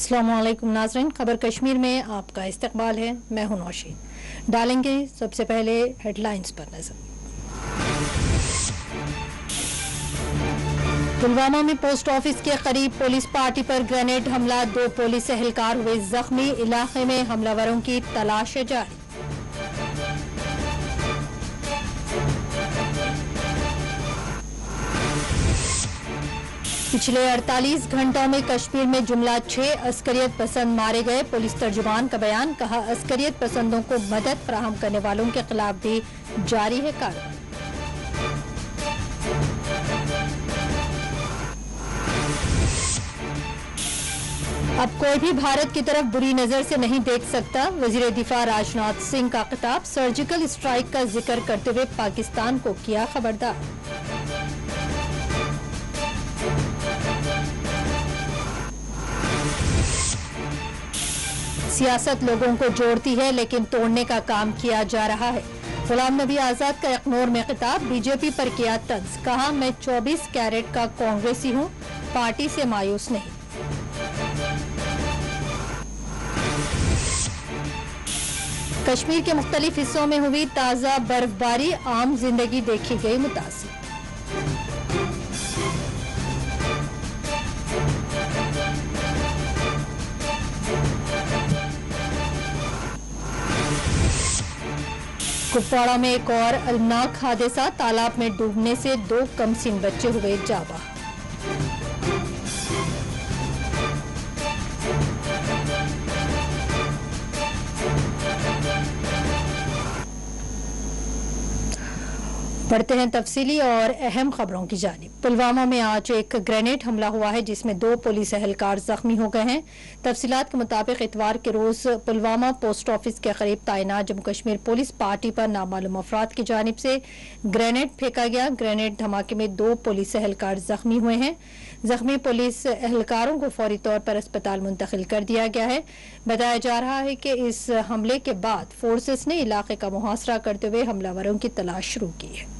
अस्सलामुअलैकुम नाज़रीन, खबर कश्मीर में आपका इस्तकबाल है। मैं हूं नौशीन। डालेंगे सबसे पहले हेडलाइंस पर नजर। पुलवामा में पोस्ट ऑफिस के करीब पुलिस पार्टी पर ग्रेनेड हमला, 2 पुलिस एहलकार हुए जख्मी। इलाके में हमलावरों की तलाश जारी। पिछले 48 घंटों में कश्मीर में जुमला 6 अस्करियत पसंद मारे गए। पुलिस तर्जुमान का बयान, कहा अस्करियत पसंदों को मदद फराहम करने वालों के खिलाफ भी जारी है कार्रवाई। अब कोई भी भारत की तरफ बुरी नजर से नहीं देख सकता, वजीर दिफा राजनाथ सिंह का खिताब। सर्जिकल स्ट्राइक का जिक्र करते हुए पाकिस्तान को किया खबरदार। सियासत लोगों को जोड़ती है लेकिन तोड़ने का काम किया जा रहा है। गुलाम नबी आजाद का अखनूर में खिताब, बीजेपी पर किया तंज। कहा मैं 24 कैरेट का कांग्रेसी हूं, पार्टी से मायूस नहीं। कश्मीर के मुख्तलिफ हिस्सों में हुई ताजा बर्फबारी, आम जिंदगी देखी गई मुतासिर। कुपवाड़ा में एक और अलनाक हादसा, तालाब में डूबने से 2 कमसिन बच्चे हुए जावा। बढ़ते हैं तफसीली और अहम खबरों की जानिब। पुलवामा में आज एक ग्रेनेड हमला हुआ है जिसमें 2 पुलिस एहलकार जख्मी हो गए हैं। तफसीलात के मुताबिक इतवार के रोज पुलवामा पोस्ट ऑफिस के करीब तैनात जम्मू कश्मीर पुलिस पार्टी पर नामालूम अफराद की जानिब से ग्रेनेड फेंका गया। ग्रेनेड धमाके में 2 पुलिस एहलकार जख्मी हुए हैं। जख्मी पुलिस एहलकारों को फौरी तौर पर अस्पताल मुंतकिल कर दिया गया है। बताया जा रहा है कि इस हमले के बाद फोर्सेस ने इलाके का मुहासरा करते हुए हमलावरों की तलाश शुरू की है।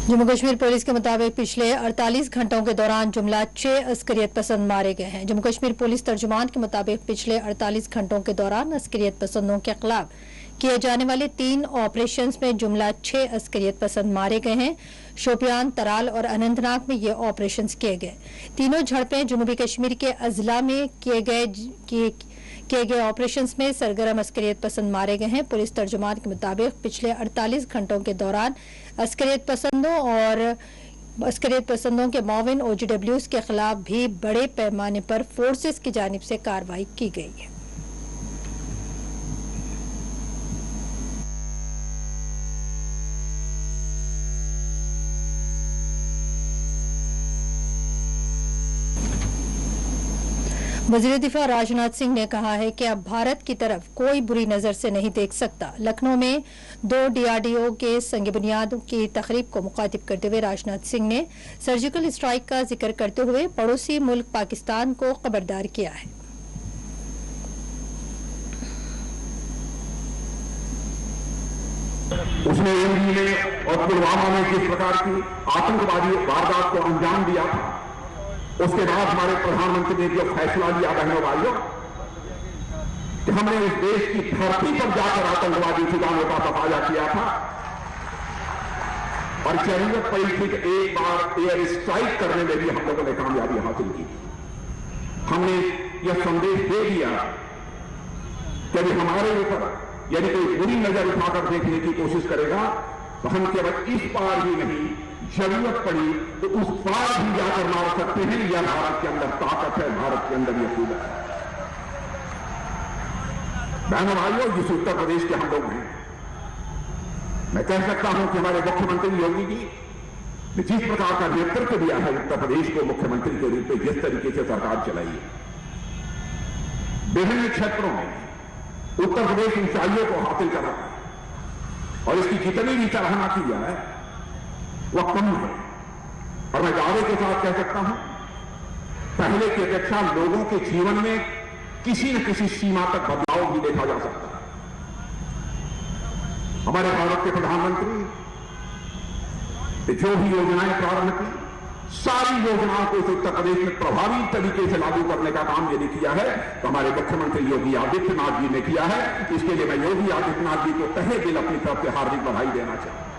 जम्मू कश्मीर पुलिस के मुताबिक पिछले 48 घंटों के दौरान जुमला 6 अस्करियत पसंद मारे गए हैं। जम्मू कश्मीर पुलिस तर्जुमान के मुताबिक पिछले 48 घंटों के दौरान अस्करियत पसंदों के खिलाफ किए जाने वाले 3 ऑपरेशंस में जुमला 6 अस्करियत पसंद मारे गए हैं। शोपियान, तराल और अनंतनाग में ये ऑपरेशंस किए गए। तीनों झड़पें जनूबी कश्मीर के अजला में किए गए ऑपरेशंस में सरगर्म अस्करियत पसंद मारे गए हैं। पुलिस तर्जुमान के मुताबिक पिछले 48 घंटों के दौरान अस्करियत पसंदों के मुआविन OGWs के खिलाफ भी बड़े पैमाने पर फोर्सेस की जानिब से कार्रवाई की गई है। वज़ीर दिफा राजनाथ सिंह ने कहा है कि अब भारत की तरफ कोई बुरी नजर से नहीं देख सकता। लखनऊ में 2 DRDO के संग बुनियाद की तकरीब को मुखातिब करते हुए राजनाथ सिंह ने सर्जिकल स्ट्राइक का जिक्र करते हुए पड़ोसी मुल्क पाकिस्तान को खबरदार किया है। उसने एमपी में और पुलवामा में जिस प्रकार की आतंकवादी वारदात को अंजाम दिया था, उसके बाद हमारे प्रधानमंत्री ने जो फैसला लिया बहनों भाइयों कि हमने इस देश की धरती पर जाकर आतंकवादी ठिकानों का सफाया किया था और जरूरत पड़ी थी कि एक बार एयर स्ट्राइक करने में भी हम लोगों ने कामयाबी हासिल की। हमने यह संदेश दे दिया कि यदि हमारे ऊपर यदि कोई बुरी नजर उठाकर देखने की कोशिश करेगा तो हम केवल इस पार ही नहीं, जरूरत पड़ी तो उस पार भी जाकर मार सकते हैं। यह भारत के अंदर ताकत है, भारत के अंदर यह कूदत है। बहनों भाइयों, जिस उत्तर प्रदेश के हम लोग हैं, मैं कह सकता हूं कि हमारे मुख्यमंत्री योगी जी जिस प्रकार का नेतृत्व दिया है उत्तर प्रदेश को मुख्यमंत्री के रूप में, जिस तरीके से सरकार चलाई है, विभिन्न क्षेत्रों में उत्तर प्रदेश ऊंचाइयों को हासिल करा और इसकी जितनी भी सराहना की जाए वह कम है। और मैं दावे के साथ कह सकता हूं, पहले की अपेक्षा लोगों के जीवन में किसी न किसी सीमा तक बदलाव भी देखा जा सकता है। हमारे भारत के प्रधानमंत्री जो भी योजनाएं प्रारंभ की, सारी योजनाओं को इस उत्तर प्रदेश में प्रभावी तरीके से लागू करने का काम यदि किया है तो हमारे मुख्यमंत्री योगी आदित्यनाथ जी ने किया है। इसके लिए मैं योगी आदित्यनाथ जी को तहे दिल अपनी तरफ से हार्दिक बधाई देना चाहता हूं।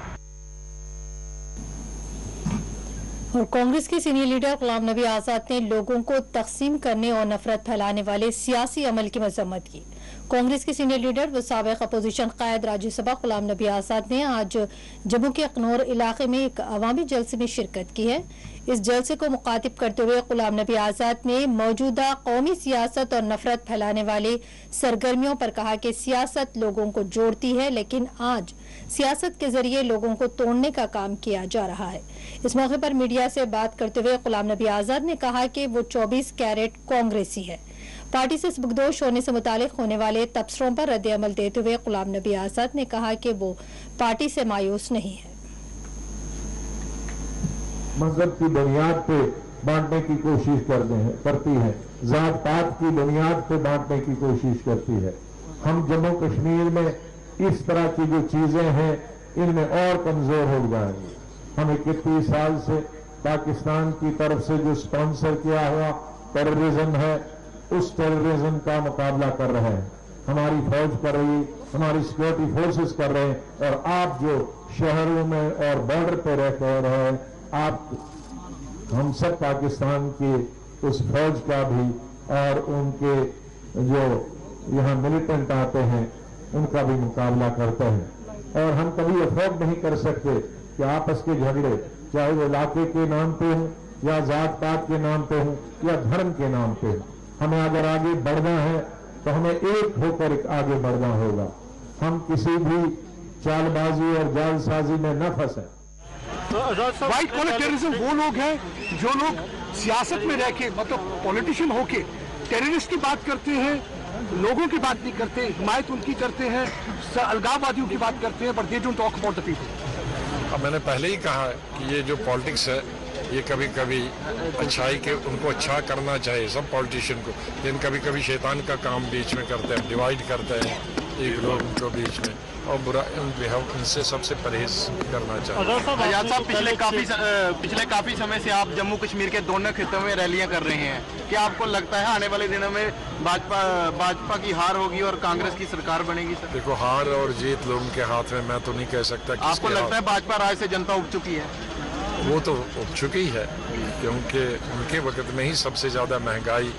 और कांग्रेस के सीनियर लीडर गुलाम नबी आजाद ने लोगों को तकसीम करने और नफरत फैलाने वाले सियासी अमल की मजम्मत की। कांग्रेस के सीनियर लीडर व साबिक अपोजिशन कायद राज्यसभा गुलाम नबी आजाद ने आज जम्मू के अखनौर इलाके में एक अवामी जलसे में शिरकत की है। इस जलसे को मुखातिब करते हुए गुलाम नबी आजाद ने मौजूदा कौमी सियासत और नफरत फैलाने वाले सरगर्मियों पर कहा कि सियासत लोगों को जोड़ती है, लेकिन आज सियासत के जरिए लोगों को तोड़ने का काम किया जा रहा है। इस मौके पर मीडिया से बात करते हुए गुलाम नबी आजाद ने कहा कि वो 24 कैरेट कांग्रेसी है। पार्टी से सबकदोश होने से मुतालिक होने वाले तबसरों पर रद्द अमल देते हुए गुलाम नबी आजाद ने कहा कि वो पार्टी से मायूस नहीं है। मजहब की बुनियाद पे बांटने की कोशिश करती है, जात पात की बुनियाद पे बांटने की कोशिश करती है। हम जम्मू कश्मीर में इस तरह की जो चीजें हैं इनमें और कमजोर हो जाएंगे। हम 31 साल से पाकिस्तान की तरफ से जो स्पॉन्सर किया हुआ टेररिज्म है, उस टेररिज्म का मुकाबला कर रहे हैं। हमारी फौज कर रही, हमारी सिक्योरिटी फोर्सेस कर रहे हैं। और आप जो शहरों में और बॉर्डर पे रह रहे हैं, आप हम सब पाकिस्तान की उस फौज का भी और उनके जो यहाँ मिलिटेंट आते हैं उनका भी मुकाबला करते हैं। और हम कभी अफोर्ड नहीं कर सकते कि आपस के झगड़े, चाहे वो इलाके के नाम पे हो या जात पात के नाम पे हो या धर्म के नाम पे हो। हमें अगर आगे बढ़ना है तो हमें एक होकर आगे बढ़ना होगा। हम किसी भी चालबाजी और जालसाजी में न फंसे। व्हाइट कॉलर टेररिज्म वो लोग हैं जो लोग सियासत में रह के, मतलब पॉलिटिशियन होके टेररिस्ट की बात करते हैं, लोगों की बात नहीं करते, हिमायत उनकी करते हैं, अलगाववादियों की बात करते हैं, but they don't talk about the people. अब मैंने पहले ही कहा है कि ये जो पॉलिटिक्स है ये कभी कभी अच्छाई के उनको अच्छा करना चाहिए सब पॉलिटिशियन को, लेकिन कभी कभी शैतान का काम बीच में करते हैं, डिवाइड करते हैं एक लोगों को बीच में, और बुरा उनसे सबसे परहेज करना चाहिए। आजाद साहब, पिछले काफी समय से आप जम्मू कश्मीर के दोनों खित्तों में रैलियां कर रहे हैं। क्या आपको लगता है आने वाले दिनों में भाजपा की हार होगी और कांग्रेस की सरकार बनेगी? सर देखो, हार और जीत लोगों के हाथ में, मैं तो नहीं कह सकता। आपको लगता है भाजपा राज से जनता उब चुकी है? वो तो उब चुकी है, क्योंकि उनके वक्त में ही सबसे ज्यादा महंगाई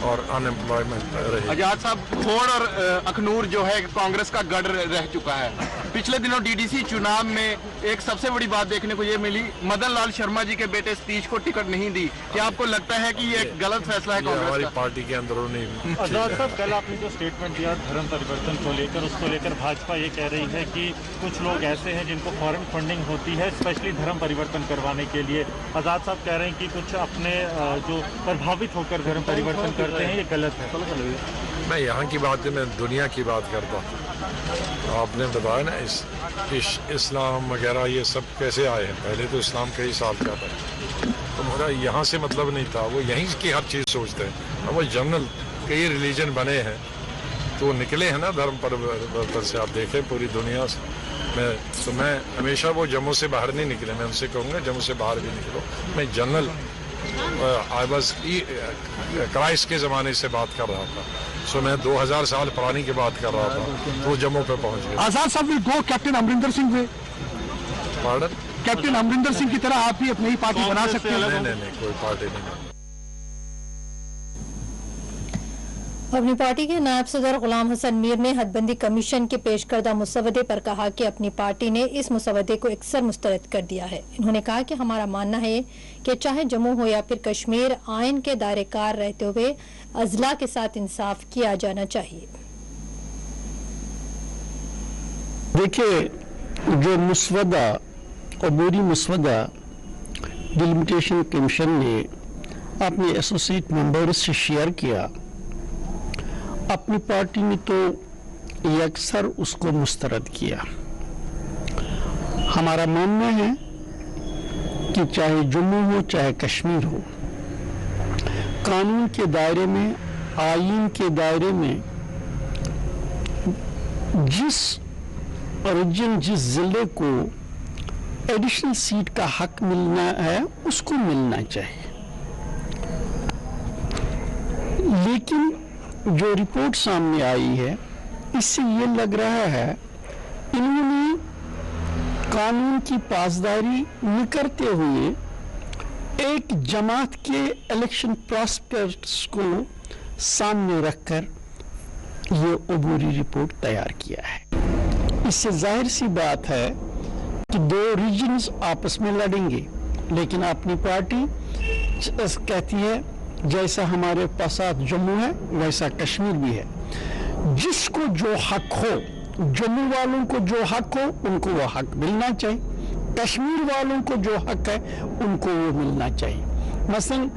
और अनएम्प्लॉयमेंट रही। आजाद साहब, खोड़ और अखनूर जो है कांग्रेस का गढ़ रह चुका है। पिछले दिनों डीडीसी चुनाव में एक सबसे बड़ी बात देखने को ये मिली, मदन लाल शर्मा जी के बेटे सतीश को टिकट नहीं दी। क्या आपको लगता है कि ये गलत फैसला है कांग्रेस का? हमारी पार्टी के अंदरूनी। आजाद साहब, कल आपने जो स्टेटमेंट दिया धर्म परिवर्तन को लेकर, उसको लेकर भाजपा ये कह रही है कि कुछ लोग ऐसे हैं जिनको फॉरेन फंडिंग होती है स्पेशली धर्म परिवर्तन करवाने के लिए। आजाद साहब कह रहे हैं कि कुछ अपने जो प्रभावित होकर धर्म परिवर्तन करते हैं, ये गलत है। मैं यहाँ की बात है, मैं दुनिया की बात करता हूँ। आपने बताया ना इस्लाम वगैरह ये सब कैसे आए हैं, पहले तो इस्लाम कई साल का था, तो मेरा यहाँ से मतलब नहीं था। वो यहीं की हर चीज़ सोचते हैं। अब वो जनरल कई रिलीजन बने हैं तो निकले हैं ना धर्म परिवर्तन से। आप देखें पूरी दुनिया से मैं हमेशा वो जम्मू से बाहर नहीं निकले। मैं उनसे कहूँगा जम्मू से बाहर भी निकलो। मैं जनरल आई वॉज क्राइस्ट के ज़माने से बात कर रहा था। सो मैं 2000 साल पुरानी की बात कर रहा था, तो जम्मू पे पहुंच गया। आजाद साहब will go captain Amarinder Singh में। पार्डन? कैप्टन अमरिंदर सिंह की तरह आप भी अपनी पार्टी बना सकते हैं? नहीं, कोई पार्टी नहीं। अपनी पार्टी के नायब सदर गुलाम हसन मीर ने हदबंदी कमीशन के पेश करदा मुसवदे पर कहा कि अपनी पार्टी ने इस मुसवदे को अक्सर मुस्तरद कर दिया है। इन्होंने कहा कि हमारा मानना है कि चाहे जम्मू हो या फिर कश्मीर, आइन के दायरेकार रहते हुए अजला के साथ इंसाफ किया जाना चाहिए। देखिए, जो मुसवदा अबूरी मुसवदा डिलिमिटेशन कमीशन ने अपने एसोसिएट मेंबर्स से शेयर किया, अपनी पार्टी ने तो यकसर उसको मुस्तरद किया। हमारा मानना है कि चाहे जम्मू हो चाहे कश्मीर हो, कानून के दायरे में, आईन के दायरे में जिस रीजन, जिस जिले को एडिशनल सीट का हक मिलना है उसको मिलना चाहिए। लेकिन जो रिपोर्ट सामने आई है इससे ये लग रहा है इन्होंने कानून की पासदारी न करते हुए एक जमात के इलेक्शन प्रॉस्पेक्टस को सामने रखकर ये अबूरी रिपोर्ट तैयार किया है। इससे जाहिर सी बात है कि दो रीजन्स आपस में लड़ेंगे, लेकिन अपनी पार्टी कहती है जैसा हमारे पास जम्मू है वैसा कश्मीर भी है। जिसको जो हक हो, जम्मू वालों को जो हक हो उनको वो हक मिलना चाहिए, कश्मीर वालों को जो हक है उनको वो मिलना चाहिए। मसलन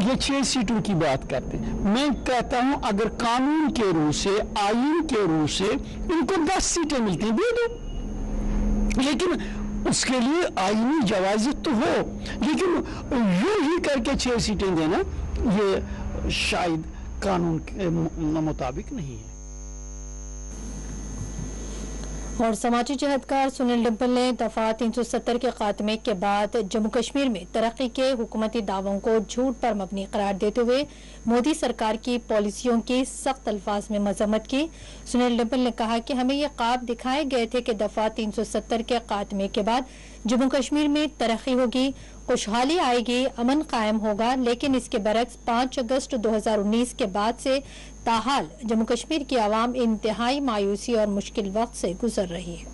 ये 6 सीटों की बात करते हैं, मैं कहता हूं अगर कानून के रूप से, आईन के रूप से इनको 10 सीटें मिलती हैं दे दो, लेकिन उसके लिए आईनी जवाज़त तो हो। लेकिन यूं ही करके 6 सीटें देना ये शायद कानून के मुताबिक नहीं है। और समाजी जहदकार सुनील डिम्पल ने दफा 370 के खात्मे के बाद जम्मू कश्मीर में तरक्की के हुकूमती दावों को झूठ पर मबनी करार देते हुए मोदी सरकार की पॉलिसियों की सख्त अल्फाज में मजम्मत की। सुनील डिम्पल ने कहा कि हमें ये ख्वाब दिखाए गए थे कि दफा 370 के खात्मे के बाद जम्मू कश्मीर में तरक्की होगी, खुशहाली आएगी, अमन कायम होगा, लेकिन इसके बरक्स 5 अगस्त 2019 के बाद से ताहाल जम्मू कश्मीर की आवाम इंतहाई मायूसी और मुश्किल वक्त से गुजर रही है।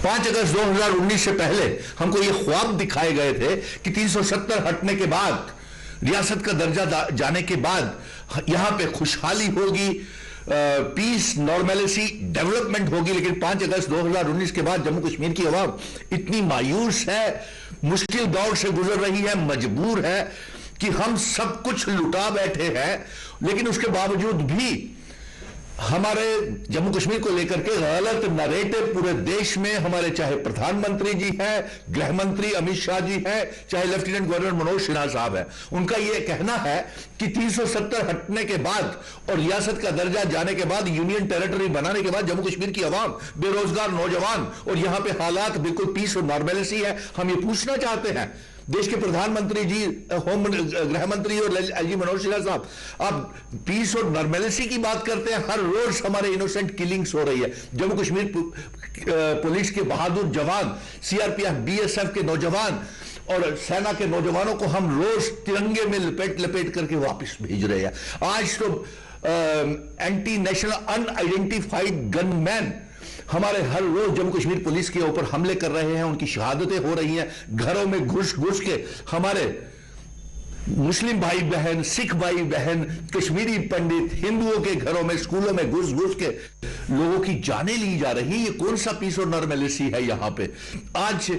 5 अगस्त 2019 से पहले हमको ये ख्वाब दिखाए गए थे कि 370 हटने के बाद, रियासत का दर्जा जाने के बाद यहां पे खुशहाली होगी, पीस, नॉर्मेलिटी, डेवलपमेंट होगी। लेकिन 5 अगस्त 2019 के बाद जम्मू कश्मीर की आवाम इतनी मायूस है, मुश्किल दौर से गुजर रही है, मजबूर है कि हम सब कुछ लुटा बैठे हैं। लेकिन उसके बावजूद भी हमारे जम्मू कश्मीर को लेकर के गलत नरेटिव पूरे देश में, हमारे चाहे प्रधानमंत्री जी हैं, गृह मंत्री अमित शाह जी हैं, चाहे लेफ्टिनेंट गवर्नर मनोज सिन्हा साहब हैं, उनका यह कहना है कि 370 हटने के बाद और रियासत का दर्जा जाने के बाद, यूनियन टेरिटरी बनाने के बाद जम्मू कश्मीर की आवाम, बेरोजगार नौजवान और यहां पे हालात बिल्कुल पीस और नॉर्मेलिटी है। हम ये पूछना चाहते हैं देश के प्रधानमंत्री जी, होम गृह मंत्री और एलजी मनोज सिन्हा साहब, आप पीस और नॉर्मेलिटी की बात करते हैं, हर रोज हमारे इनोसेंट किलिंग्स हो रही है। जम्मू कश्मीर पुलिस के बहादुर जवान, सीआरपीएफ, बीएसएफ के नौजवान और सेना के नौजवानों को हम रोज तिरंगे में लपेट करके वापस भेज रहे हैं। आज तो एंटी नेशनल अनआइडेंटिफाइड गनमैन हमारे हर रोज जम्मू कश्मीर पुलिस के ऊपर हमले कर रहे हैं, उनकी शहादतें हो रही हैं। घरों में घुस के हमारे मुस्लिम भाई बहन, सिख भाई बहन, कश्मीरी पंडित, हिंदुओं के घरों में, स्कूलों में घुस के लोगों की जानें ली जा रही। ये कौन सा पीस और नॉर्मेलिटी है यहां पे? आज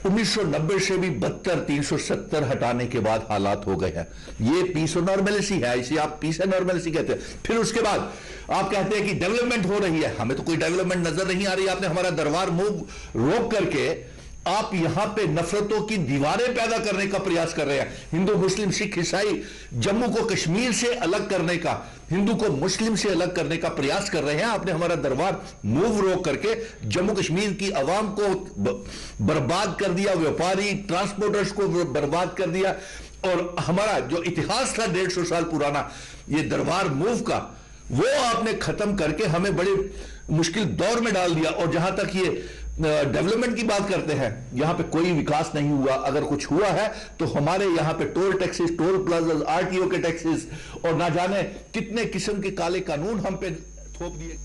1990 से भी बदतर 370 हटाने के बाद हालात हो गए हैं। ये पीस और नॉर्मेलिटी है, इसे आप पीस एंड नॉर्मेलिटी कहते हैं। फिर उसके बाद आप कहते हैं कि डेवलपमेंट हो रही है, हमें तो कोई डेवलपमेंट नजर नहीं आ रही। आपने हमारा दरबार मूव रोक करके आप यहां पे नफरतों की दीवारें पैदा करने का प्रयास कर रहे हैं। हिंदू, मुस्लिम, सिख, ईसाई, जम्मू को कश्मीर से अलग करने का, हिंदू को मुस्लिम से अलग करने का प्रयास कर रहे हैं। आपने हमारा दरबार मूव रोक करके जम्मू कश्मीर की आवाम को बर्बाद कर दिया, व्यापारी, ट्रांसपोर्टर्स को बर्बाद कर दिया। और हमारा जो इतिहास था 150 साल पुराना ये दरबार मूव का, वो आपने खत्म करके हमें बड़े मुश्किल दौर में डाल दिया। और जहां तक ये डेवलपमेंट की बात करते हैं, यहां पे कोई विकास नहीं हुआ। अगर कुछ हुआ है तो हमारे यहां पे toll taxes, toll plaza, RTO के टैक्सेस और ना जाने कितने किस्म के काले कानून हम पे थोप दिए।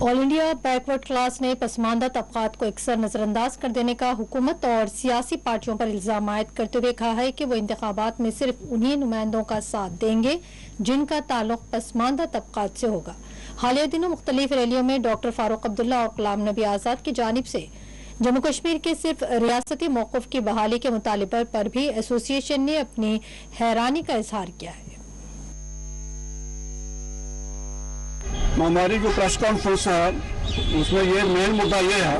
ऑल इंडिया बैकवर्ड क्लास ने पसमानदा तबकात को अक्सर नजरअंदाज कर देने का हुकूमत और सियासी पार्टियों पर इल्जाम आयद करते हुए कहा है कि वो इंतखाबात में सिर्फ उन्हीं नुमाइंदों का साथ देंगे जिनका ताल्लुक पसमानदा तबकात से होगा। हालिया दिनों मुख्तलिफ रैलियों में डॉक्टर फारूक अब्दुल्ला और गुलाम नबी आजाद की जानिब से जम्मू कश्मीर के सिर्फ रियासती मौक़िफ़ की बहाली के मुतालिबे पर भी एसोसिएशन ने अपनी हैरानी का इजहार किया है। हमारी जो प्रेस कॉन्फ्रेंस है उसमें ये मेन मुद्दा ये है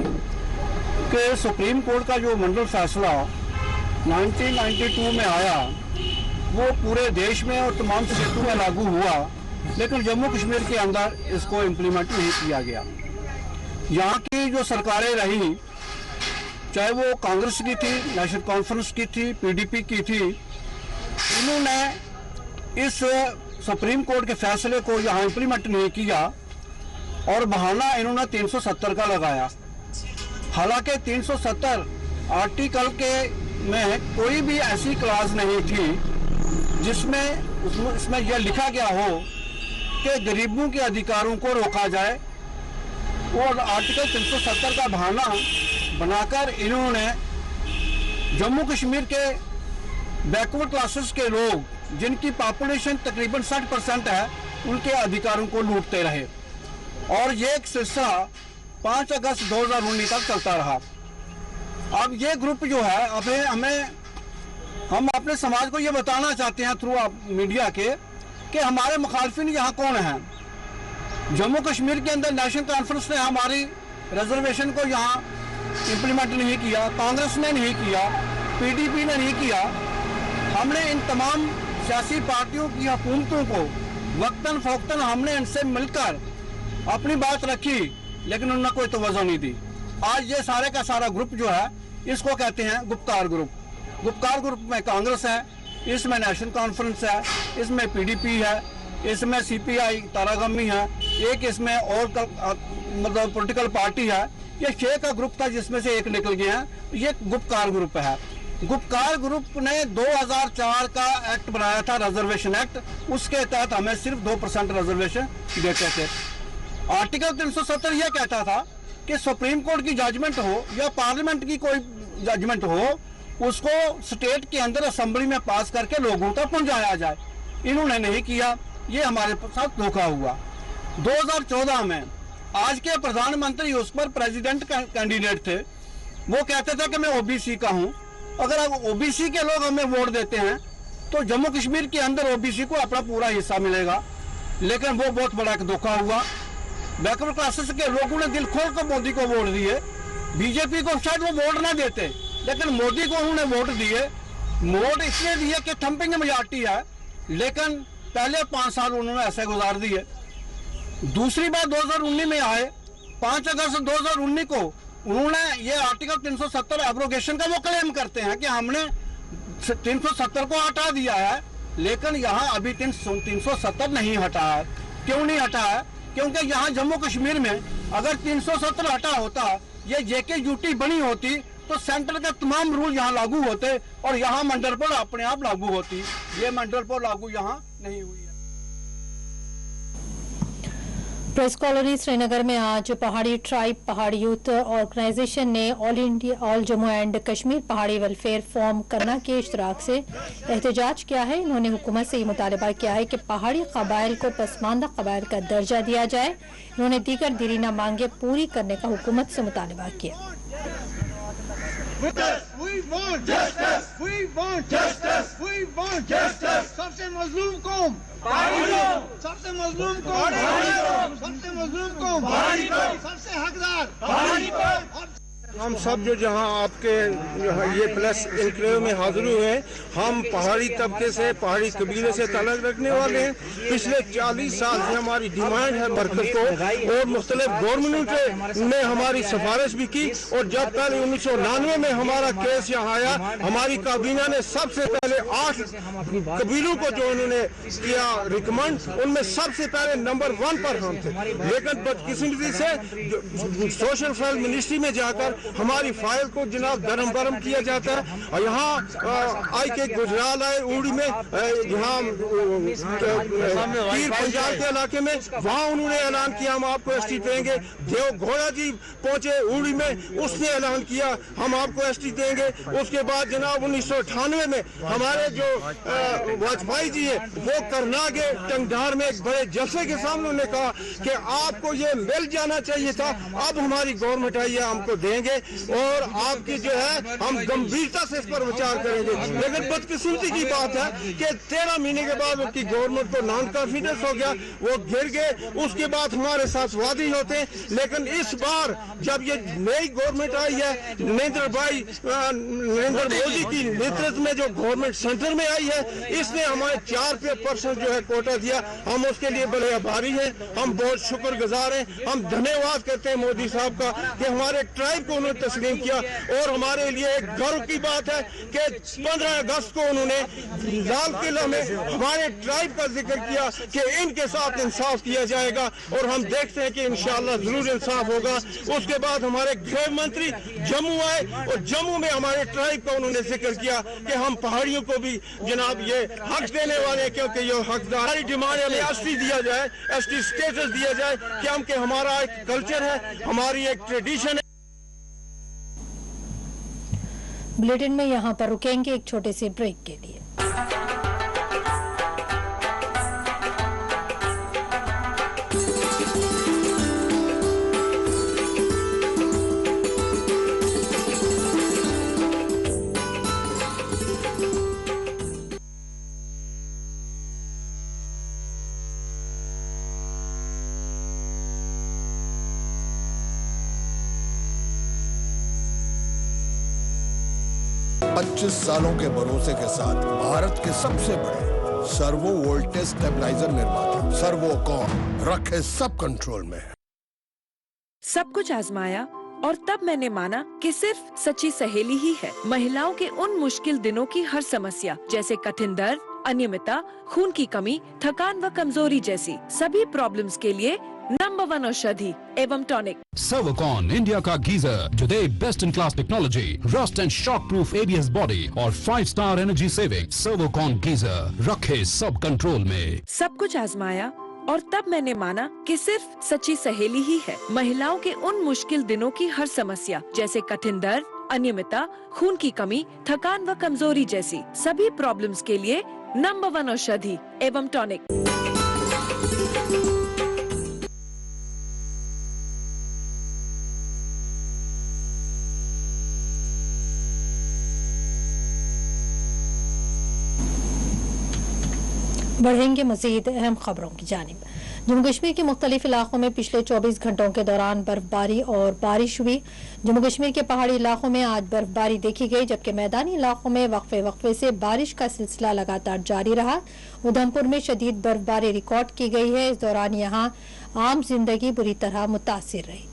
कि सुप्रीम कोर्ट का जो मंडल फैसला 1992 में आया वो पूरे देश में और तमाम स्टेटों में लागू हुआ, लेकिन जम्मू कश्मीर के अंदर इसको इम्प्लीमेंट नहीं किया गया। यहाँ की जो सरकारें रही, चाहे वो कांग्रेस की थी, नेशनल कॉन्फ्रेंस की थी, पीडीपी की थी, इन्होंने इस सुप्रीम कोर्ट के फैसले को यहाँ इम्प्लीमेंट नहीं किया और बहाना इन्होंने 370 का लगाया। हालांकि 370 आर्टिकल के में कोई भी ऐसी क्लास नहीं थी जिसमें इसमें यह लिखा गया हो कि गरीबों के अधिकारों को रोका जाए। और आर्टिकल 370 का बहाना बनाकर इन्होंने जम्मू कश्मीर के बैकवर्ड क्लासेस के लोग जिनकी पॉपुलेशन तकरीबन 60% है उनके अधिकारों को लूटते रहे और ये एक सिलसिला 5 अगस्त 2019 तक चलता रहा। अब ये ग्रुप जो है हम अपने समाज को ये बताना चाहते हैं थ्रू मीडिया के कि हमारे मुखालफिन यहाँ कौन हैं। जम्मू कश्मीर के अंदर नेशनल कॉन्फ्रेंस ने हमारी रिजर्वेशन को यहाँ इम्प्लीमेंट नहीं किया, कांग्रेस ने नहीं किया, पीडीपी ने नहीं किया। हमने इन तमाम सियासी पार्टियों की हुकूमतों को वक्तन फ़ौक्तन हमने इनसे मिलकर अपनी बात रखी, लेकिन उन्होंने कोई तवज्जो नहीं दी। आज ये सारे का सारा ग्रुप जो है इसको कहते हैं गुप्कार ग्रुप। गुप्कार ग्रुप में कांग्रेस है, इसमें नेशनल कॉन्फ्रेंस है, इसमें पीडीपी है, इसमें सीपीआई तारागमी है, एक इसमें और मतलब पॉलिटिकल पार्टी है। ये 6 का ग्रुप था जिसमें से एक निकल गया है, ये गुप्कार ग्रुप है। गुप्कार ग्रुप ने 2004 का एक्ट बनाया था, रिजर्वेशन एक्ट, उसके तहत हमें सिर्फ 2% रिजर्वेशन देते थे। आर्टिकल 370 यह कहता था कि सुप्रीम कोर्ट की जजमेंट हो या पार्लियामेंट की कोई जजमेंट हो, उसको स्टेट के अंदर असेंबली में पास करके लोगों तक पहुंचाया जाए। इन्होंने नहीं किया, ये हमारे साथ धोखा हुआ। 2014 में आज के प्रधानमंत्री उस पर प्रेसिडेंट कैंडिडेट थे, वो कहते थे कि मैं ओबीसी का हूं। अगर अब ओबीसी के लोग हमें वोट देते हैं तो जम्मू कश्मीर के अंदर ओबीसी को अपना पूरा हिस्सा मिलेगा, लेकिन वो बहुत बड़ा एक धोखा हुआ। बैकवर्ड क्लासेस के लोगों ने दिल खोल कर मोदी को वोट दिए। बीजेपी को शायद वो वोट ना देते, लेकिन मोदी को उन्होंने वोट दिए। वोट इसलिए दिए कि थंपिंग मेजॉरिटी है, लेकिन पहले 5 साल उन्होंने ऐसे गुजार दिए। दूसरी बात 2019 में आए, 5 अगस्त 2019 को उन्होंने ये आर्टिकल 370 एब्रोगेशन का वो क्लेम करते हैं कि हमने 370 को हटा दिया है, लेकिन यहाँ अभी 370 नहीं हटा है। क्यों नहीं हटा है? क्योंकि यहाँ जम्मू कश्मीर में अगर 370 हटा होता, ये JKUT बनी होती तो सेंटर के तमाम रूल यहाँ लागू होते और यहाँ मंडलपुर अपने आप लागू होती। ये मंडलपुर लागू यहाँ नहीं हुई है। प्रेस कॉलोनी श्रीनगर में आज पहाड़ी ट्राइब पहाड़ी यूथ ऑर्गेनाइजेशन ने ऑल जम्मू एंड कश्मीर पहाड़ी वेलफेयर फॉर्म करना के इश्तराक से एहतजाज किया है। इन्होंने हुकूमत से ये मुतालबा किया है कि पहाड़ी कबाइल को पसमानदा कबाइल का दर्जा दिया जाए। इन्होंने दीगर दीरीना मांगे पूरी करने का हुकूमत से मुतालबा किया। सबसे मजलूम कौम, सबसे मजलूम कौम, सबसे हकदार। हम सब जो जहां आपके ये प्लस इनक्लेव में हाजिर हुए हैं, हम पहाड़ी तबके से, पहाड़ी कबीले से ताल्लुक रखने वाले हैं। पिछले 40 साल से हमारी डिमांड है मरकज को, और मुख्तलिफ गवर्नमेंट ने हमारी सिफारिश भी की। और जब पहले 1999 में हमारा केस यहाँ आया, हमारी काबीना ने सबसे पहले 8 कबीलों को जो उन्होंने किया रिकमेंड, उनमें सबसे पहले नंबर 1 पर हम थे। लेकिन बदकिस्मती से सोशल वेलफेयर मिनिस्ट्री में जाकर हमारी फाइल को जनाब दरम बरम किया जाता है। और यहाँ आई के गुजराल आए उड़ी में, यहाँ पीर पंजाब के इलाके में, वहाँ उन्होंने ऐलान किया हम आपको एसटी देंगे। देव घोड़ा जी पहुंचे उड़ी में, उसने ऐलान किया हम आपको एसटी देंगे। उसके बाद जनाब 1998 में हमारे जो वाजपेयी जी है वो करनागे टंगधार में एक बड़े जलसे के सामने उन्होंने कहा कि आपको ये मिल जाना चाहिए था, अब हमारी गवर्नमेंट आई है हमको देंगे और आपकी जो है हम गंभीरता से इस पर विचार करेंगे। लेकिन बदकिस्मती की बात है कि 13 महीने के बाद उनकी गवर्नमेंट को नॉन कॉन्फिडेंस हो गया, वो गिर गए। उसके बाद हमारे साथ वादी होते हैं। लेकिन इस बार जब ये नई गवर्नमेंट आई है, नरेंद्र मोदी की नेतृत्व में जो गवर्नमेंट सेंटर में आई है, इसने हमारे 4% जो है कोटा दिया। हम उसके लिए बड़े आभारी हैं, हम बहुत शुक्रगुजार हैं। हम धन्यवाद करते हैं मोदी साहब का कि हमारे ट्राइब को उन्होंने तस्लीम किया। और हमारे लिए एक गर्व की बात है कि 15 अगस्त को उन्होंने लाल किला में हमारे ट्राइब का जिक्र किया कि इनके साथ इंसाफ किया जाएगा और हम देखते हैं कि इंशाअल्लाह जरूर इंसाफ होगा। उसके बाद हमारे गृह मंत्री जम्मू आए और जम्मू में हमारे ट्राइब का उन्होंने जिक्र किया कि हम पहाड़ियों को भी जनाब ये हक देने वाले हैं, क्योंकि ये हकदार। हमारी डिमांड हमें एसटी दिया जाए, एसटी स्टेटस दिया जाए, क्योंकि हमारा एक कल्चर है, हमारी एक ट्रेडिशन है। बुलेटिन में यहाँ पर रुकेंगे एक छोटे से ब्रेक के लिए। सालों के भरोसे के साथ भारत के सबसे बड़े सर्वो वोल्टेज स्टेबलाइजर निर्माता सर्वोकॉन रखे सब कंट्रोल में। सब कुछ आजमाया और तब मैंने माना कि सिर्फ सच्ची सहेली ही है महिलाओं के उन मुश्किल दिनों की हर समस्या, जैसे कठिन दर्द, अनियमितता, खून की कमी, थकान व कमजोरी जैसी सभी प्रॉब्लम्स के लिए नंबर 1 औषधि एवं टॉनिक सर्वोकॉन, इंडिया का गीजर जो the best in class technology, rust and shock proof ABS body और 5 star energy saving. Servokon geyser रखे सब कंट्रोल में। सब कुछ आजमाया और तब मैंने माना कि सिर्फ सच्ची सहेली ही है महिलाओं के उन मुश्किल दिनों की हर समस्या, जैसे कठिन दर्द, अनियमितता, खून की कमी, थकान व कमजोरी जैसी सभी प्रॉब्लम्स के लिए नंबर 1 औषधि एवं टॉनिक। बढ़ेंगे मजीद अहम खबरों की जानिब। जम्मू कश्मीर के मुख्तलिफ इलाकों में पिछले 24 घंटों के दौरान बर्फबारी और बारिश हुई। जम्मू कश्मीर के पहाड़ी इलाकों में आज बर्फबारी देखी गई, जबकि मैदानी इलाकों में वक्फे से बारिश का सिलसिला लगातार जारी रहा। उधमपुर में शदीद बर्फबारी रिकॉर्ड की गई है। इस दौरान यहाँ आम जिंदगी बुरी तरह मुतासिर रही।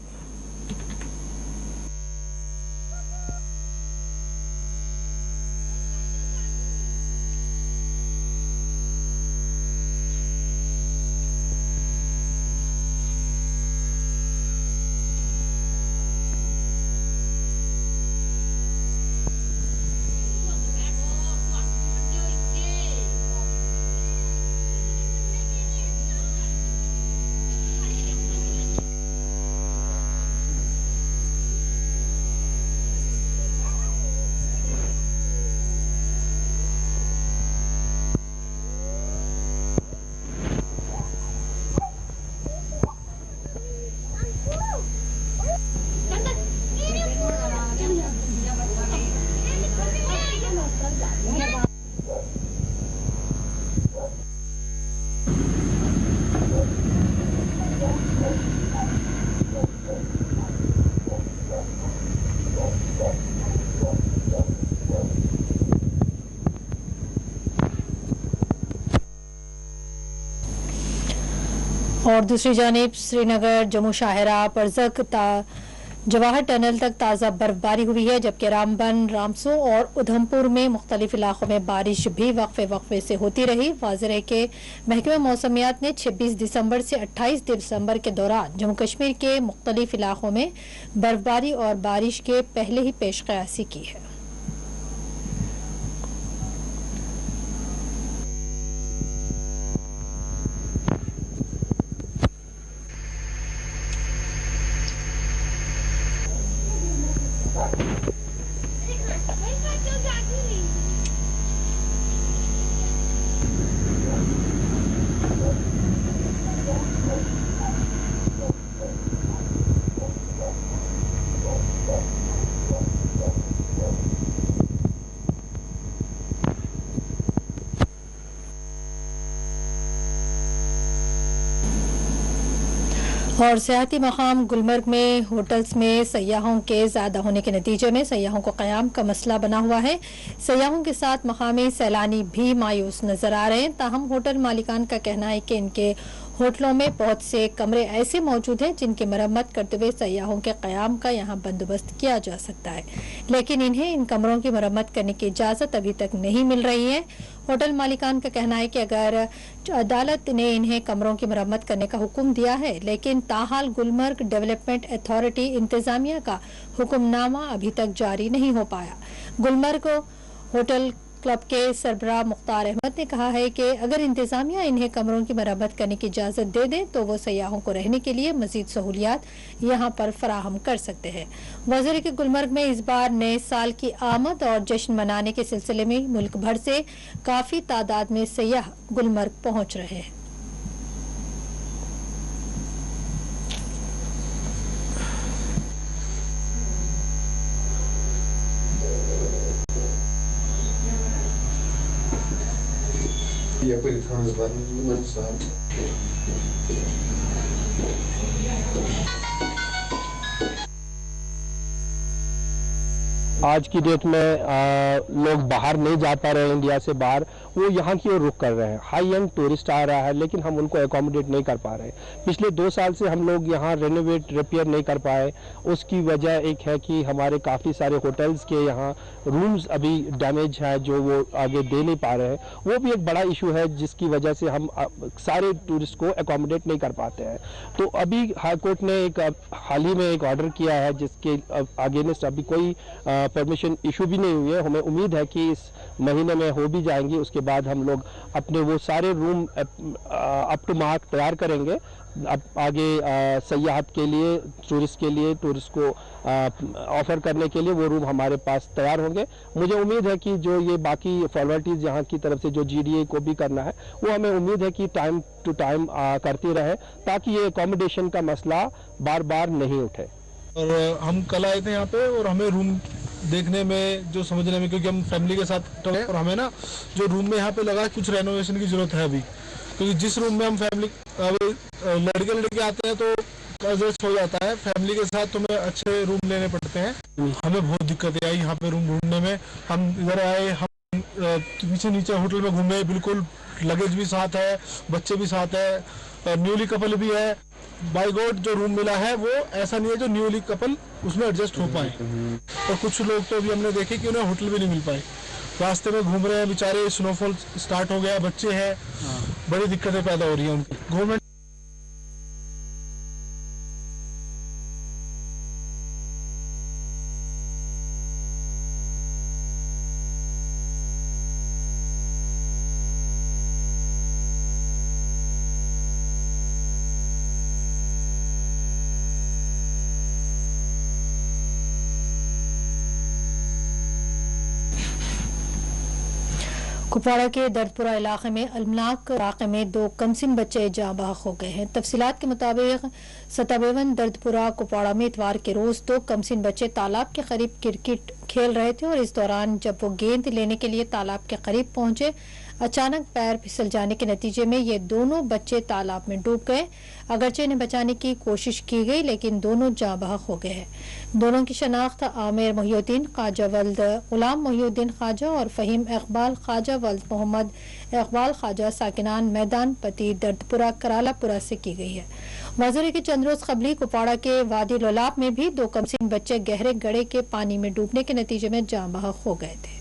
और दूसरी जानिब श्रीनगर, जम्मू शाहरा, परजक, जवाहर टनल तक ताज़ा बर्फबारी हुई है, जबकि रामबन, रामसू और उधमपुर में मुख्तलिफ इलाकों में बारिश भी वक्फे से होती रही। वाज़ेह है कि महकमा मौसमियात ने 26 दिसंबर से 28 दिसंबर के दौरान जम्मू कश्मीर के मुख्तलिफ इलाकों में बर्फबारी और बारिश के पहले ही पेशकयासी की है। और सियाहती मकाम गुलमर्ग में होटल्स में सयाहों के ज्यादा होने के नतीजे में सयाहों को क़याम का मसला बना हुआ है। सयाहों के साथ मकामी सैलानी भी मायूस नजर आ रहे हैं। ताहम होटल मालिकान का कहना है कि इनके होटलों में बहुत से कमरे ऐसे मौजूद हैं जिनकी मरम्मत करते हुए सयाहों के क़याम का यहाँ बंदोबस्त किया जा सकता है, लेकिन इन्हें इन कमरों की मरम्मत करने की इजाज़त अभी तक नहीं मिल रही है। होटल मालिकान का कहना है कि अगर अदालत ने इन्हें कमरों की मरम्मत करने का हुक्म दिया है, लेकिन ताहाल गुलमर्ग डेवलपमेंट अथॉरिटी इंतजामिया का हुक्मनामा अभी तक जारी नहीं हो पाया। गुलमर्ग होटल क्लब के सरबराह मुख्तार अहमद ने कहा है कि अगर इंतजामिया इन्हें कमरों की मरम्मत करने की इजाज़त दे दे तो वो सयाहों को रहने के लिए मजीद सहूलियात यहाँ पर फराहम कर सकते हैं। वज़ीर के गुलमर्ग में इस बार नए साल की आमद और जश्न मनाने के सिलसिले में मुल्क भर से काफ़ी तादाद में सयाह गुलमर्ग पहुँच रहे हैं। Я перехожу с вами. आज की डेट में लोग बाहर नहीं जा पा रहे हैं, इंडिया से बाहर, वो यहाँ की ओर रुख कर रहे हैं। हाई एंड टूरिस्ट आ रहा है, लेकिन हम उनको एकोमोडेट नहीं कर पा रहे। पिछले 2 साल से हम लोग यहाँ रेनोवेट रिपेयर नहीं कर पाए। उसकी वजह एक है कि हमारे काफ़ी सारे होटल्स के यहाँ रूम्स अभी डैमेज है जो वो आगे दे नहीं पा रहे हैं। वो भी एक बड़ा इशू है जिसकी वजह से हम सारे टूरिस्ट को एकोमोडेट नहीं कर पाते हैं। तो अभी हाई कोर्ट ने एक हाल ही में एक ऑर्डर किया है जिसके अगेंस्ट अभी कोई परमिशन इशू भी नहीं हुई है। हमें उम्मीद है कि इस महीने में हो भी जाएंगी। उसके बाद हम लोग अपने वो सारे रूम अप टू मार्क तैयार करेंगे। अब आगे सयाहत के लिए, टूरिस्ट के लिए, टूरिस्ट को ऑफर करने के लिए वो रूम हमारे पास तैयार होंगे। मुझे उम्मीद है कि जो ये बाकी फॉर्मेलिटीज़ यहाँ की तरफ से जो GDA को भी करना है, वो हमें उम्मीद है कि टाइम टू टाइम करती रहे ताकि ये एकोमोडेशन का मसला बार बार नहीं उठे। और हम कल आए थे यहाँ पे और हमें रूम देखने में, जो समझने में, क्योंकि हम फैमिली के साथ हैं और हमें ना जो रूम में यहाँ पे लगा कुछ रेनोवेशन की जरूरत है अभी, क्योंकि जिस रूम में हम फैमिली लड़के आते हैं तो एडजस्ट हो जाता है। फैमिली के साथ तुम्हें अच्छे रूम लेने पड़ते हैं। हमें बहुत दिक्कतें आई यहाँ पे रूम ढूंढने में। हम इधर आए, हम पीछे नीचे होटल में घूमे, बिल्कुल लगेज भी साथ है, बच्चे भी साथ है, न्यूली कपल भी है। बाय गॉड जो रूम मिला है वो ऐसा नहीं है जो न्यूली कपल उसमें एडजस्ट हो पाए। और कुछ लोग तो अभी हमने देखे कि उन्हें होटल भी नहीं मिल पाए, रास्ते में घूम रहे हैं बेचारे। स्नोफॉल स्टार्ट हो गया, बच्चे हैं, बड़ी दिक्कतें पैदा हो रही हैं उनकी। गवर्नमेंट कुपवाड़ा के दर्दपुरा इलाके में अलमनाक वाक़े में 2 कमसिन बच्चे जाँ बहक हो गए हैं। तफसीलात के मुताबिक सताबेवन दर्दपुरा कुपवाड़ा में इतवार के रोज 2 कमसिन बच्चे तालाब के करीब क्रिकेट खेल रहे थे और इस दौरान जब वो गेंद लेने के लिए तालाब के करीब पहुंचे, अचानक पैर फिसल जाने के नतीजे में ये दोनों बच्चे तालाब में डूब गए। अगरचे इन्हें बचाने की कोशिश की गई, लेकिन दोनों जाँ बहक हो गए हैं। दोनों की शनाख्त आमिर मोहिउद्दीन ख्वाजा वल्द गुलाम मोहिउद्दीन ख्वाजा और फहीम इकबाल ख्वाजा वल्द मोहम्मद इकबाल ख्वाजा साकिनान मैदान पति दर्दपुरा करालापुरा से की गई है। मजूरी के चंद रोज कबली कुपवाड़ा के वादी लोलाब में भी 2 कमसीन बच्चे गहरे गड्ढे के पानी में डूबने के नतीजे में जान बहक हो गए थे।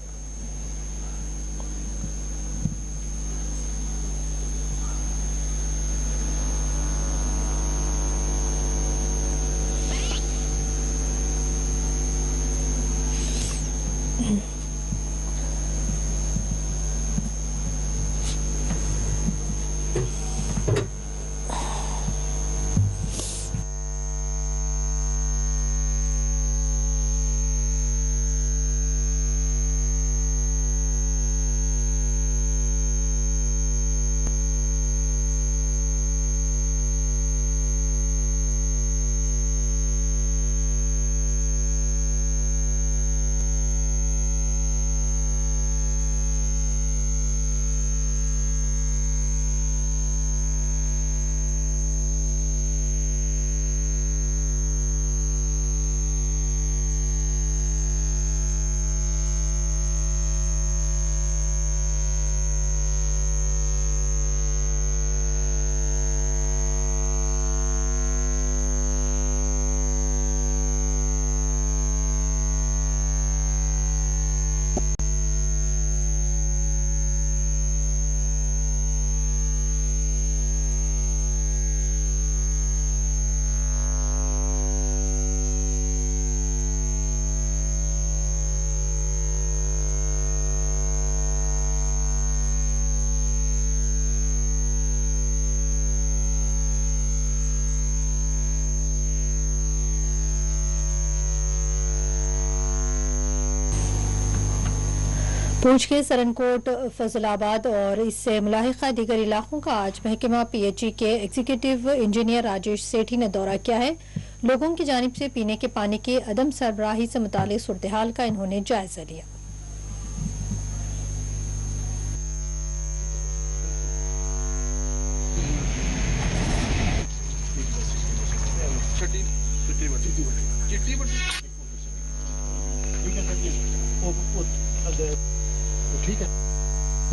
पूंछ के सरनकोट, फजलाबाद और इससे मुलाहिका दीगर इलाकों का आज महकमा पीएचई के एग्जीक्यूटिव इंजीनियर राजेश सेठी ने दौरा किया है। लोगों की जानिब से पीने के पानी की अदम सरबराही से मुतालिक सूरत-ए-हाल का इन्होंने जायजा लिया।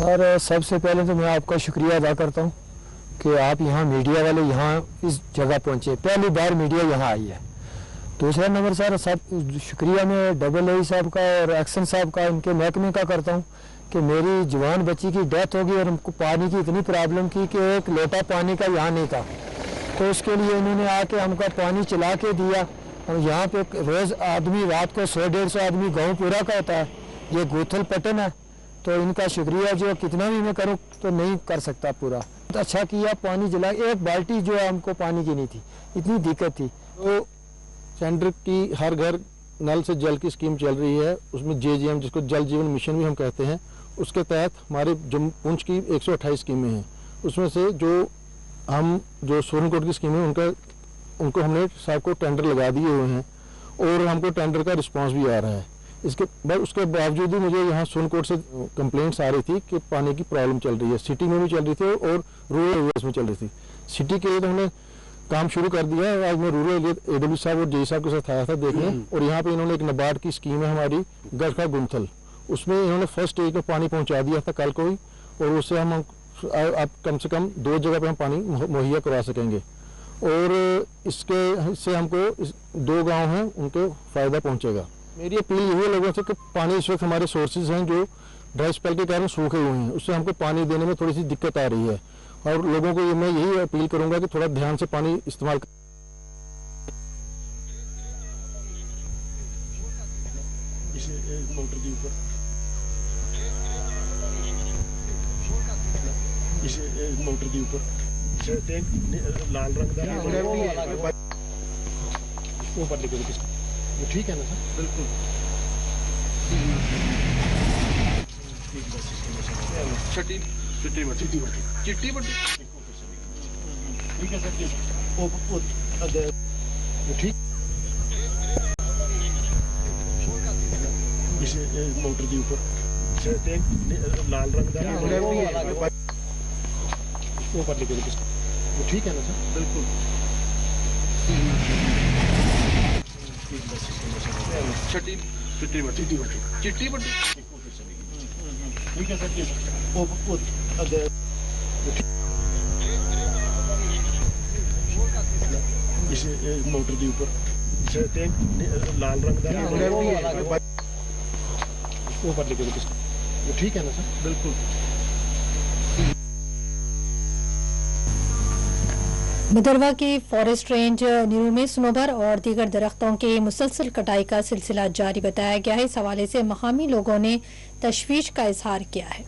और सबसे पहले तो मैं आपका शुक्रिया अदा करता हूँ कि आप यहाँ मीडिया वाले यहाँ इस जगह पहुँचे। पहली बार मीडिया यहाँ आई है। दूसरा नंबर सर सब शुक्रिया मैं AA साहब का और एक्शन साहब का, इनके महकमे का करता हूँ कि मेरी जवान बच्ची की डेथ हो गई और हमको पानी की इतनी प्रॉब्लम की कि एक लोटा पानी का यहाँ नहीं था, तो उसके लिए इन्होंने आके हमको पानी चला के दिया। और यहाँ पे रोज़ आदमी रात को 100-150 आदमी गाँव पूरा का होता है। ये गोथल पटन है, तो इनका शुक्रिया जो कितना भी मैं करूँ तो नहीं कर सकता पूरा। तो अच्छा किया पानी जला, एक बाल्टी जो है हमको पानी की नहीं थी, इतनी दिक्कत थी। तो सेंटर की हर घर नल से जल की स्कीम चल रही है, उसमें JJM जिसको जल जीवन मिशन भी हम कहते हैं, उसके तहत हमारे पुंछ की 128 स्कीमें हैं। उसमें से जो सोनकोट की स्कीम है उनको हमने साहब को टेंडर लगा दिए हुए हैं और हमको टेंडर का रिस्पांस भी आ रहा है। उसके बावजूद भी मुझे यहाँ सोनकोट से कंप्लेंट्स आ रही थी कि पानी की प्रॉब्लम चल रही है। सिटी में भी चल रही थी और रूरल एरियाज में चल रही थी। सिटी के लिए तो हमने काम शुरू कर दिया है। आज मैं रूरल एरिया AW साहब और JE साहब के साथ आया था देखने, और यहाँ पे इन्होंने एक नाबार्ड की स्कीम है हमारी गढ़खा गुमथल, उसमें इन्होंने फर्स्ट स्टेज में पानी पहुँचा दिया था कल को ही, और उससे हम अब कम से कम 2 जगह पे हम पानी मुहैया करवा सकेंगे। और इससे हमको 2 गाँव हैं उनको फ़ायदा पहुँचेगा। मेरी अपील यही है लोगों से कि पानी इस वक्त हमारे सोर्सेज हैं जो ड्राई स्पेल के कारण सूखे हुए हैं, उससे हमको पानी देने में थोड़ी सी दिक्कत आ रही है। और लोगों को मैं यही अपील करूंगा कि थोड़ा ध्यान से पानी इस्तेमाल मोटर के ऊपर मोटर के ऊपर लाल रंग का ऊपर लिखो, ठीक है ना सर? बिल्कुल चिट्टी बटी ठीक है सर। ठीक मोटर के ऊपर लाल रंग का ऊपर लिखो, ठीक है ना सर? बिल्कुल चिट्टी बटी ठीक है सर। इस मोटर के ऊपर लाल रंग का वो पर लिखे वो ठीक है ना सर? बिल्कुल। भदरवा की फॉरेस्ट रेंज नीरू में सनोबर और दीगर दरख्तों की मुसलसल कटाई का सिलसिला जारी बताया गया है। इस हवाले से मकामी लोगों ने तशवीश का इजहार किया है।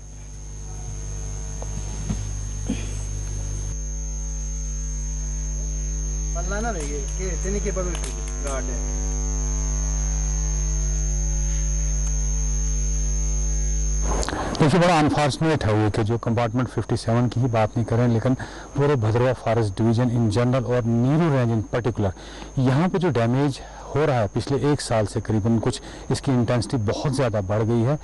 देखिए, बड़ा अनफॉर्चुनेट है ये कि जो कंपार्टमेंट 57 की ही बात नहीं करें, लेकिन पूरे Bhaderwah forest division in general और नीरू रेंज इन पर्टिकुलर यहाँ पे जो डैमेज हो रहा है पिछले 1 साल से करीबन, कुछ इसकी इंटेंसिटी बहुत ज़्यादा बढ़ गई है।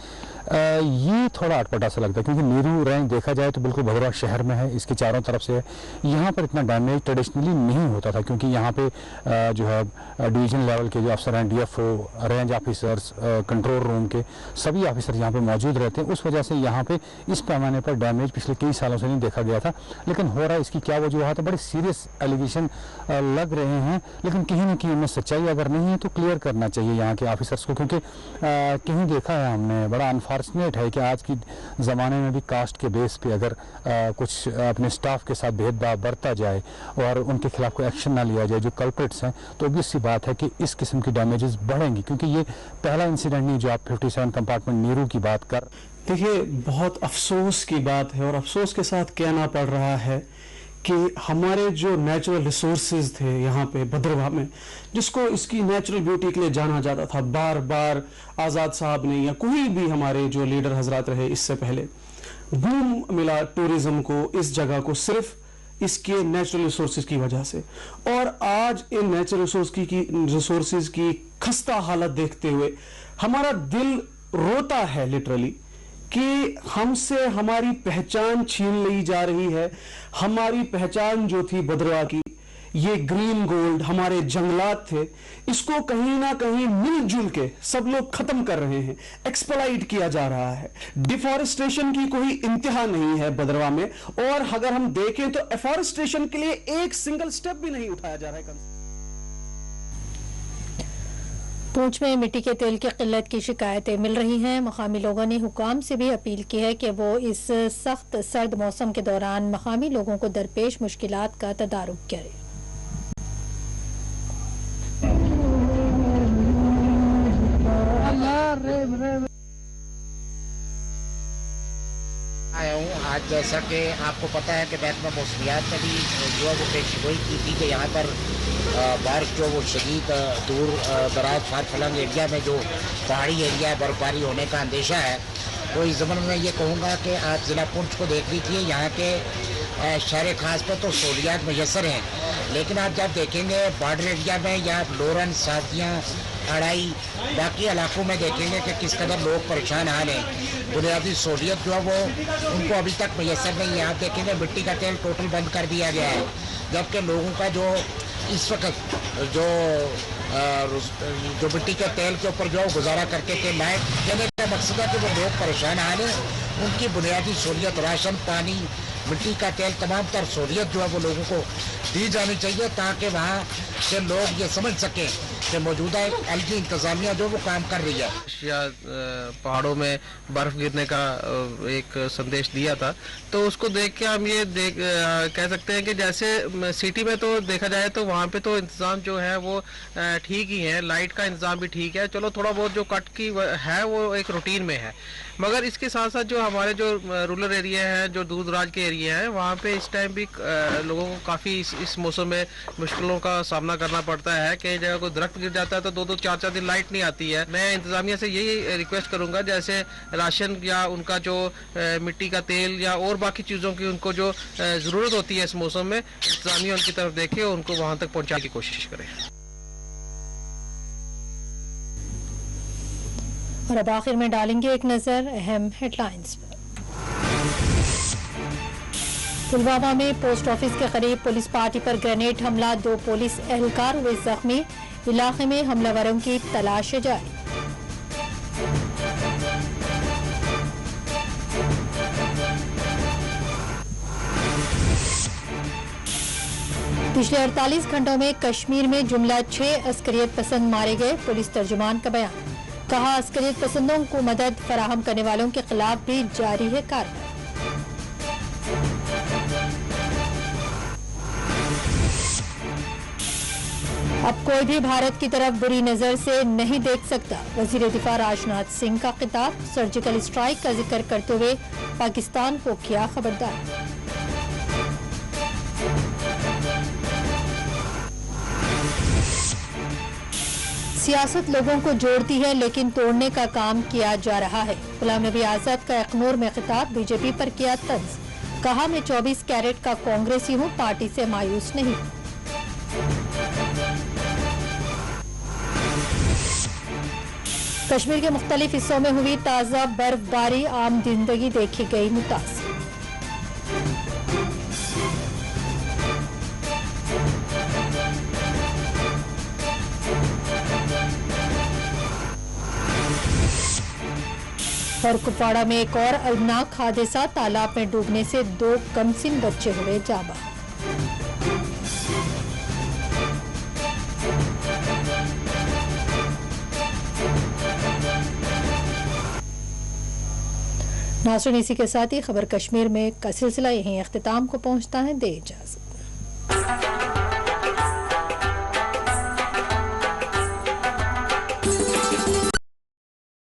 ये थोड़ा अटपटा सा लगता है क्योंकि नीरू रेंज देखा जाए तो बिल्कुल भदरवा शहर में है, इसके चारों तरफ से है। यहाँ पर इतना डैमेज ट्रेडिशनली नहीं होता था क्योंकि यहाँ पे जो है डिवीजन लेवल के जो अफसर हैं, DFO, range officers, control room के सभी ऑफिसर यहाँ पे मौजूद रहते हैं। उस वजह से यहाँ पे इस पैमाने पर डैमेज पिछले कई सालों से नहीं देखा गया था, लेकिन हो रहा है। इसकी क्या वजूहत है? बड़े सीरियस एलिगेशन लग रहे हैं, लेकिन कहीं ना कहीं इनमें सच्चाई अगर नहीं है तो क्लियर करना चाहिए यहाँ के ऑफिसर्स को, क्योंकि कहीं देखा है हमने, बड़ा अनफॉर्चुनेट है कि आज की ज़माने में भी कास्ट के बेस पे अगर कुछ अपने स्टाफ के साथ भेदभाव बरता जाए और उनके खिलाफ कोई एक्शन ना लिया जाए जो कल्प्रिट्स हैं, तो ऑब्वियस सी बात है कि इस किस्म की डैमेजेस बढ़ेंगी। क्योंकि ये पहला इंसिडेंट नहीं जो आप 57 कंपार्टमेंट नीरू की बात कर। देखिए, बहुत अफसोस की बात है और अफसोस के साथ कहना पड़ रहा है कि हमारे जो नेचुरल रिसोर्सेज थे यहाँ पे भदरवा में, जिसको इसकी नेचुरल ब्यूटी के लिए जाना जाता था, बार बार आज़ाद साहब ने या कोई भी हमारे जो लीडर हजरात रहे इससे पहले, बूम मिला टूरिज्म को, इस जगह को सिर्फ इसके नेचुरल रिसोर्सेज की वजह से। और आज इन नेचुरल रिसोर्सेज की खस्ता हालत देखते हुए हमारा दिल रोता है लिटरली कि हमसे हमारी पहचान छीन ली जा रही है। हमारी पहचान जो थी भदरवा की, ये ग्रीन गोल्ड, हमारे जंगलात थे, इसको कहीं ना कहीं मिलजुल के सब लोग खत्म कर रहे हैं, एक्सप्लॉइट किया जा रहा है। डिफॉरेस्टेशन की कोई इंतहा नहीं है भदरवा में, और अगर हम देखें तो एफॉरेस्टेशन के लिए एक सिंगल स्टेप भी नहीं उठाया जा रहा है। पूंछ में मिट्टी के तेल की किल्लत की शिकायतें मिल रही हैं। मकामी लोगों ने हुकाम से भी अपील की है कि वो इस सख्त सर्द मौसम के दौरान मकामी लोगों को दरपेश मुश्किलात का तदारुक करें। आया हूँ आज, जैसा कि आपको पता है कि महकमा मौसमियात ने भी जो है वो पेशगोई की थी कि यहाँ पर बारिश जो वो शदीद दूर दराज फार फलंग एरिया में जो पहाड़ी एरिया है, बर्फबारी होने का अंदेशा है। तो इस ज़माने में ये कहूँगा कि आप ज़िला पुंछ को देख लीजिए, यहाँ के शहर खास पर तो सहूलियात मैसर हैं, लेकिन आप जब देखेंगे बॉर्डर एरिया में या लोरन, साथियाँ, अड़ाई, बाकी इलाकों में देखेंगे कि किस कदर लोग परेशान हाल हैं। बुनियादी सहूलियत जो है वो उनको अभी तक मैसर नहीं है। आप देखेंगे मिट्टी का तेल टोटल बंद कर दिया गया है, जबकि लोगों का जो इस वक्त जो मिट्टी के तेल के ऊपर जो गुजारा करके थे, लाइट कहने का मकसद है कि वो लोग परेशान हाल हैं, उनकी बुनियादी सहूलियत, राशन पानी, मिट्टी का तेल, तमाम तर सहूलियत जो है वो लोगों को दी जानी चाहिए, ताकि वहाँ से लोग ये समझ सकें कि मौजूदा एलजी इंतजामिया जो वो काम कर रही है। या पहाड़ों में बर्फ गिरने का एक संदेश दिया था, तो उसको देख के हम ये कह सकते हैं कि जैसे सिटी में तो देखा जाए तो वहाँ पे तो इंतज़ाम जो है वो ठीक ही है, लाइट का इंतज़ाम भी ठीक है, चलो थोड़ा बहुत जो कट की है वो एक रूटीन में है। मगर इसके साथ साथ जो हमारे जो रूरल एरिया हैं, जो दूर दराज के एरिया हैं, वहाँ पे इस टाइम भी लोगों को काफ़ी इस मौसम में मुश्किलों का सामना करना पड़ता है। कई जगह को दरख्त गिर जाता है तो 2-2, 4-4 दिन लाइट नहीं आती है। मैं इंतज़ामिया से यही रिक्वेस्ट करूँगा, जैसे राशन या उनका जो मिट्टी का तेल या और बाकी चीज़ों की उनको जो ज़रूरत होती है इस मौसम में, इंतज़ामिया उनकी तरफ देखे और उनको वहाँ तक पहुँचाने की कोशिश करें। और अब आखिर में डालेंगे एक नजर अहम हेडलाइंस पर। पुलवामा में पोस्ट ऑफिस के करीब पुलिस पार्टी पर ग्रेनेड हमला, 2 पुलिस एहलकार हुए जख्मी, इलाके में हमलावरों की तलाश जारी। पिछले 48 घंटों में कश्मीर में जुमला 6 अस्करियत पसंद मारे गए। पुलिस तर्जुमान का बयान, कहा अस्करियत पसंदों को मदद फराहम करने वालों के खिलाफ भी जारी है कार्रवाई। अब कोई भी भारत की तरफ बुरी नजर से नहीं देख सकता। वजीर दिफा राजनाथ सिंह का खिताब, सर्जिकल स्ट्राइक का जिक्र करते हुए पाकिस्तान को किया खबरदार। सियासत लोगों को जोड़ती है लेकिन तोड़ने का काम किया जा रहा है। गुलाम नबी आजाद का अखनूर में खिताब, बीजेपी पर किया तंज, कहा मैं 24 कैरेट का कांग्रेसी हूं, पार्टी से मायूस नहीं। कश्मीर के मुख्तलिफ हिस्सों में हुई ताज़ा बर्फबारी, आम जिंदगी देखी गई मुतासिर। और कुपवाड़ा में एक और अलनाक हादसा, तालाब में डूबने से 2 कमसिन बच्चे हुए जाबाज। नाज़रीन, इसी के साथ ही खबर कश्मीर में का सिलसिला यहीं अख्तिताम को पहुंचता है। दे इजाज़त।